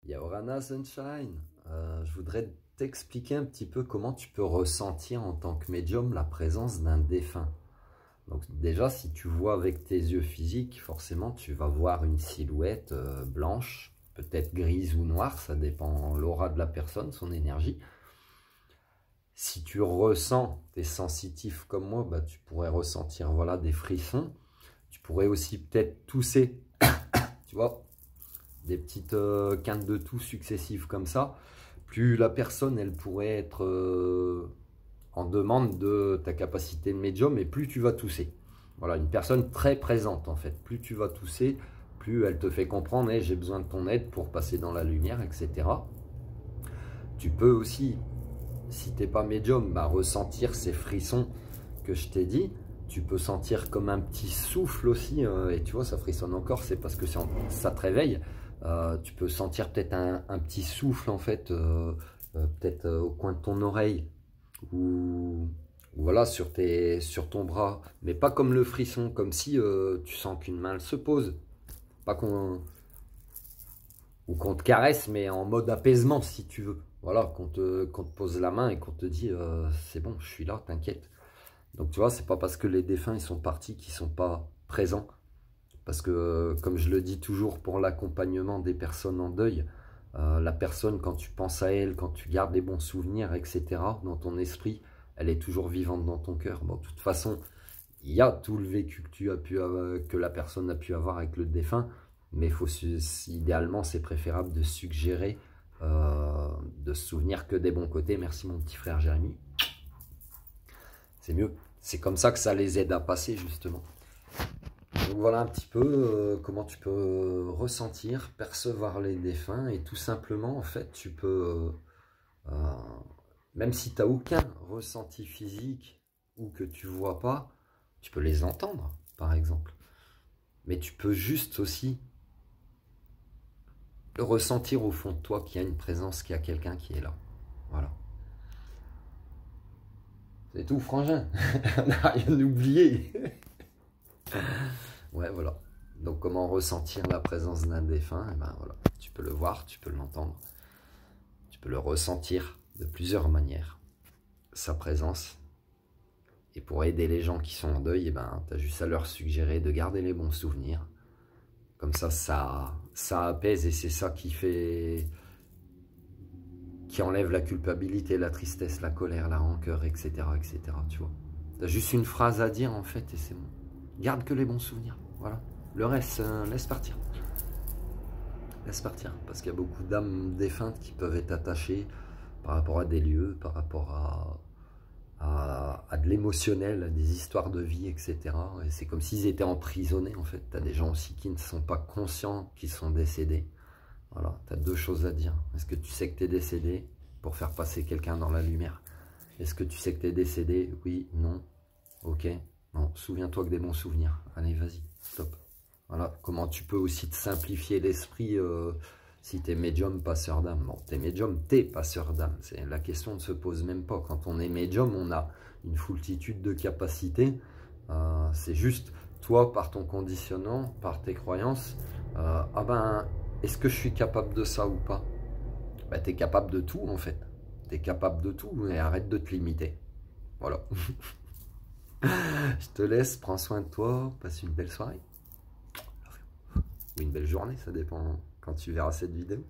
Yaorana Sunshine, je voudrais t'expliquer un petit peu comment tu peux ressentir en tant que médium la présence d'un défunt. Donc déjà, si tu vois avec tes yeux physiques, forcément tu vas voir une silhouette blanche, peut-être grise ou noire, ça dépend l'aura de la personne, son énergie. Si tu ressens, tu es sensitif comme moi, bah, tu pourrais ressentir voilà, des frissons. Tu pourrais aussi peut-être tousser, tu vois, des petites quintes de toux successives comme ça. Plus la personne, elle pourrait être en demande de ta capacité de médium, et plus tu vas tousser. Voilà, une personne très présente en fait. Plus tu vas tousser, plus elle te fait comprendre, hey, j'ai besoin de ton aide pour passer dans la lumière, etc. Tu peux aussi, si tu n'es pas médium, bah, ressentir ces frissons que je t'ai dit. Tu peux sentir comme un petit souffle aussi, et tu vois, ça frissonne encore, c'est parce que ça te réveille. Tu peux sentir peut-être un petit souffle en fait, peut-être au coin de ton oreille, ou voilà, sur ton bras, mais pas comme le frisson, comme si tu sens qu'une main elle se pose. Pas qu'on te caresse, mais en mode apaisement si tu veux. Voilà, qu'on te pose la main et qu'on te dit c'est bon, je suis là, t'inquiète. Donc tu vois, c'est pas parce que les défunts ils sont partis qu'ils sont pas présents. Parce que comme je le dis toujours pour l'accompagnement des personnes en deuil, la personne, quand tu penses à elle, quand tu gardes les bons souvenirs, etc., dans ton esprit, elle est toujours vivante dans ton cœur. Bon, de toute façon, il y a tout le vécu que la personne a pu avoir avec le défunt, mais idéalement, c'est préférable de suggérer de se souvenir que des bons côtés. Merci mon petit frère Jérémy. C'est mieux. C'est comme ça que ça les aide à passer, justement. Donc voilà un petit peu comment tu peux ressentir, percevoir les défunts, et tout simplement, en fait, tu peux, même si tu n'as aucun ressenti physique ou que tu vois pas, tu peux les entendre, par exemple. Mais tu peux juste aussi ressentir au fond de toi qu'il y a une présence, qu'il y a quelqu'un qui est là. Voilà. C'est tout, frangin. On n'a rien oublié. Ouais, voilà. Donc, comment ressentir la présence d'un défunt? Eh ben, voilà. Tu peux le voir, tu peux l'entendre. Tu peux le ressentir de plusieurs manières. Sa présence. Et pour aider les gens qui sont en deuil, eh ben, tu as juste à leur suggérer de garder les bons souvenirs. Comme ça apaise, et c'est ça qui enlève la culpabilité, la tristesse, la colère, la rancœur, etc. etc. Tu vois. Tu as juste une phrase à dire en fait et c'est bon. Garde que les bons souvenirs. Voilà. Le reste, laisse partir. Laisse partir. Parce qu'il y a beaucoup d'âmes défuntes qui peuvent être attachées par rapport à des lieux, par rapport à de l'émotionnel, à des histoires de vie, etc. Et c'est comme s'ils étaient emprisonnés, en fait. Tu as des gens aussi qui ne sont pas conscients qu'ils sont décédés. Voilà, tu as deux choses à dire. Est-ce que tu sais que tu es décédé pour faire passer quelqu'un dans la lumière? Est-ce que tu sais que tu es décédé? Oui, non. Ok. Non, souviens-toi que des bons souvenirs. Allez, vas-y, stop. Voilà, comment tu peux aussi te simplifier l'esprit si tu es médium, passeur d'âme. Bon, tu es médium, tu es passeur d'âme. La question ne se pose même pas. Quand on est médium, on a une foultitude de capacités. C'est juste, toi, par ton conditionnement, par tes croyances, ah ben, est-ce que je suis capable de ça ou pas? Ben, tu es capable de tout, en fait. Tu es capable de tout, mais arrête de te limiter. Voilà. Je te laisse, prends soin de toi, passe une belle soirée. Ou une belle journée, ça dépend quand tu verras cette vidéo.